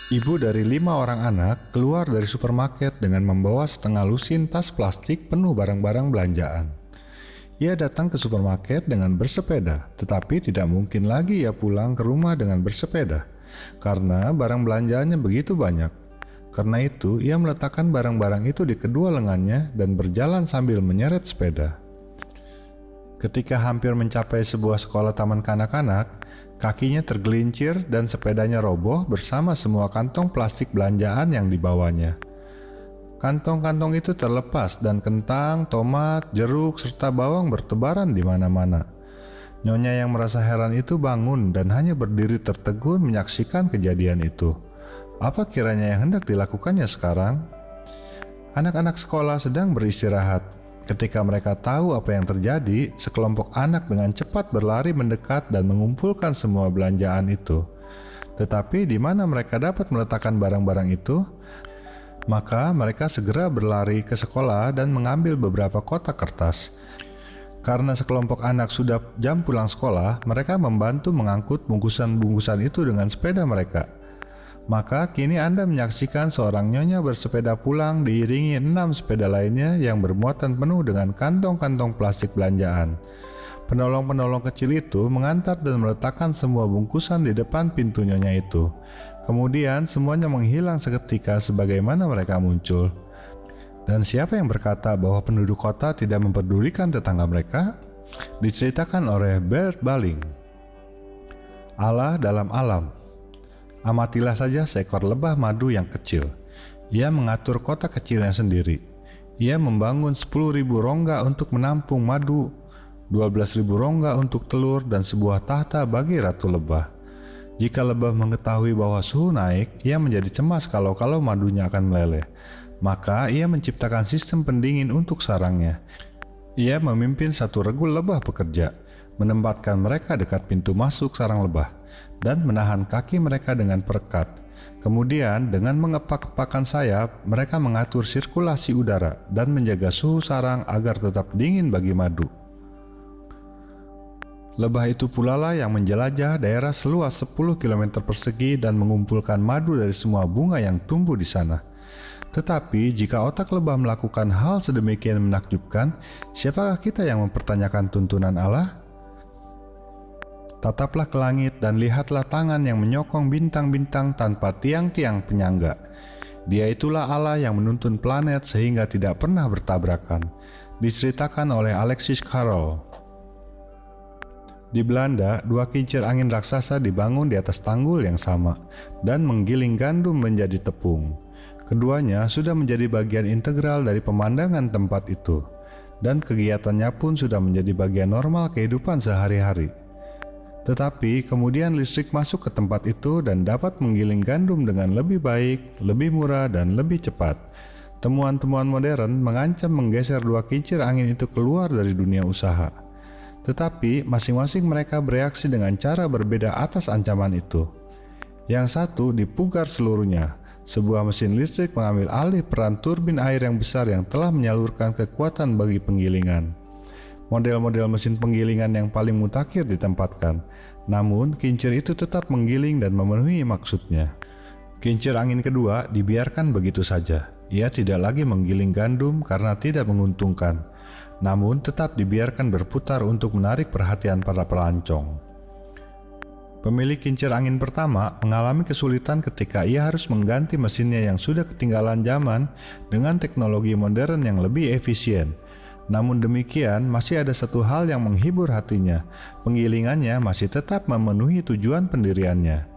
Ibu dari 5 orang anak keluar dari supermarket dengan membawa setengah lusin tas plastik penuh barang-barang belanjaan. Ia datang ke supermarket dengan bersepeda, tetapi tidak mungkin lagi ia pulang ke rumah dengan bersepeda, karena barang belanjaannya begitu banyak. Karena itu, ia meletakkan barang-barang itu di kedua lengannya dan berjalan sambil menyeret sepeda. Ketika hampir mencapai sebuah sekolah taman kanak-kanak, kakinya tergelincir dan sepedanya roboh bersama semua kantong plastik belanjaan yang dibawanya. Kantong-kantong itu terlepas dan kentang, tomat, jeruk, serta bawang bertebaran di mana-mana. Nyonya yang merasa heran itu bangun dan hanya berdiri tertegun menyaksikan kejadian itu. Apa kiranya yang hendak dilakukannya sekarang? Anak-anak sekolah sedang beristirahat. Ketika mereka tahu apa yang terjadi, sekelompok anak dengan cepat berlari mendekat dan mengumpulkan semua belanjaan itu. Tetapi di mana mereka dapat meletakkan barang-barang itu? Maka mereka segera berlari ke sekolah dan mengambil beberapa kotak kertas. Karena sekelompok anak sudah jam pulang sekolah, mereka membantu mengangkut bungkusan-bungkusan itu dengan sepeda mereka. Maka kini Anda menyaksikan seorang nyonya bersepeda pulang diiringi 6 sepeda lainnya yang bermuatan penuh dengan kantong-kantong plastik belanjaan. Penolong-penolong kecil itu mengantar dan meletakkan semua bungkusan di depan pintu nyonya itu. Kemudian semuanya menghilang seketika sebagaimana mereka muncul. Dan siapa yang berkata bahwa penduduk kota tidak mempedulikan tetangga mereka? Diceritakan oleh Bert Baling. Allah dalam alam. Amatilah saja seekor lebah madu yang kecil. Ia mengatur kota kecilnya sendiri. Ia membangun 10.000 rongga untuk menampung madu, 12.000 rongga untuk telur, dan sebuah tahta bagi ratu lebah. Jika lebah mengetahui bahwa suhu naik, ia menjadi cemas kalau madunya akan meleleh. Maka ia menciptakan sistem pendingin untuk sarangnya. Ia memimpin satu regul lebah pekerja, menempatkan mereka dekat pintu masuk sarang lebah, dan menahan kaki mereka dengan perekat. Kemudian dengan mengepak-epakkan sayap, mereka mengatur sirkulasi udara dan menjaga suhu sarang agar tetap dingin bagi madu. Lebah itu pula lah yang menjelajah daerah seluas 10 km persegi dan mengumpulkan madu dari semua bunga yang tumbuh di sana. Tetapi jika otak lebah melakukan hal sedemikian menakjubkan, siapakah kita yang mempertanyakan tuntunan Allah? Tataplah ke langit dan lihatlah tangan yang menyokong bintang-bintang tanpa tiang-tiang penyangga. Dia itulah Allah yang menuntun planet sehingga tidak pernah bertabrakan. Diceritakan oleh Alexis Carrel. Di Belanda, 2 kincir angin raksasa dibangun di atas tanggul yang sama dan menggiling gandum menjadi tepung. Keduanya sudah menjadi bagian integral dari pemandangan tempat itu, dan kegiatannya pun sudah menjadi bagian normal kehidupan sehari-hari. Tetapi kemudian listrik masuk ke tempat itu dan dapat menggiling gandum dengan lebih baik, lebih murah, dan lebih cepat. Temuan-temuan modern mengancam menggeser 2 kincir angin itu keluar dari dunia usaha. Tetapi masing-masing mereka bereaksi dengan cara berbeda atas ancaman itu. Yang satu dipugar seluruhnya. Sebuah mesin listrik mengambil alih peran turbin air yang besar yang telah menyalurkan kekuatan bagi penggilingan. Model-model mesin penggilingan yang paling mutakhir ditempatkan, namun kincir itu tetap menggiling dan memenuhi maksudnya. Kincir angin kedua dibiarkan begitu saja. Ia tidak lagi menggiling gandum karena tidak menguntungkan, namun tetap dibiarkan berputar untuk menarik perhatian para pelancong. Pemilik kincir angin pertama mengalami kesulitan ketika ia harus mengganti mesinnya yang sudah ketinggalan zaman dengan teknologi modern yang lebih efisien. Namun demikian, masih ada satu hal yang menghibur hatinya. Penggilingannya masih tetap memenuhi tujuan pendiriannya.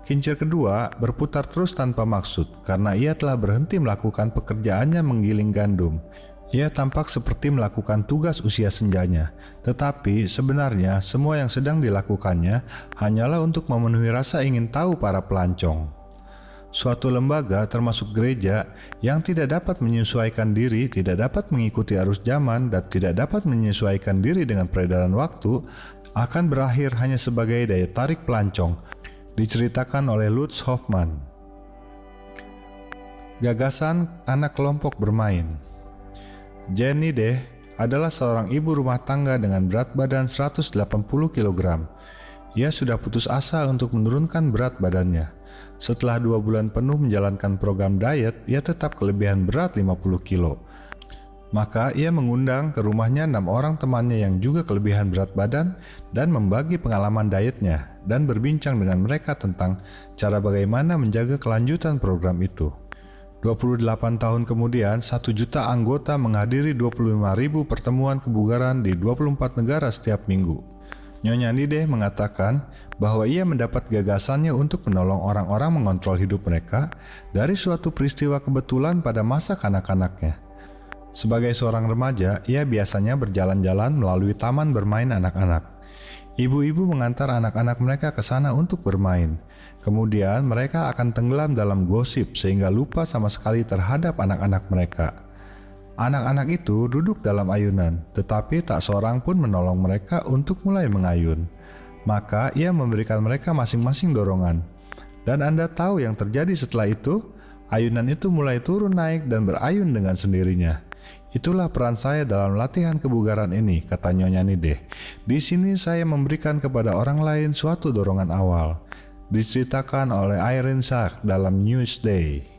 Kincir kedua berputar terus tanpa maksud karena ia telah berhenti melakukan pekerjaannya menggiling gandum. Ia tampak seperti melakukan tugas usia senjanya, tetapi sebenarnya semua yang sedang dilakukannya hanyalah untuk memenuhi rasa ingin tahu para pelancong. Suatu lembaga termasuk gereja yang tidak dapat menyesuaikan diri, tidak dapat mengikuti arus zaman, dan tidak dapat menyesuaikan diri dengan peredaran waktu akan berakhir hanya sebagai daya tarik pelancong. Diceritakan oleh Lutz Hoffmann. Gagasan anak kelompok bermain. Jenny Deh adalah seorang ibu rumah tangga dengan berat badan 180 kg. Ia sudah putus asa untuk menurunkan berat badannya. Setelah 2 bulan penuh menjalankan program diet, ia tetap kelebihan berat 50 kilo. Maka ia mengundang ke rumahnya 6 orang temannya yang juga kelebihan berat badan dan membagi pengalaman dietnya dan berbincang dengan mereka tentang cara bagaimana menjaga kelanjutan program itu. 28 tahun kemudian, 1 juta anggota menghadiri 25.000 pertemuan kebugaran di 24 negara setiap minggu. Nyonya Nideh mengatakan bahwa ia mendapat gagasannya untuk menolong orang-orang mengontrol hidup mereka dari suatu peristiwa kebetulan pada masa kanak-kanaknya. Sebagai seorang remaja, ia biasanya berjalan-jalan melalui taman bermain anak-anak. Ibu-ibu mengantar anak-anak mereka ke sana untuk bermain. Kemudian mereka akan tenggelam dalam gosip sehingga lupa sama sekali terhadap anak-anak mereka. Anak-anak itu duduk dalam ayunan, tetapi tak seorang pun menolong mereka untuk mulai mengayun. Maka ia memberikan mereka masing-masing dorongan. Dan Anda tahu yang terjadi setelah itu? Ayunan itu mulai turun naik dan berayun dengan sendirinya. Itulah peran saya dalam latihan kebugaran ini, kata Nyonya Nideh. Di sini saya memberikan kepada orang lain suatu dorongan awal. Diceritakan oleh Irene Sack dalam Newsday.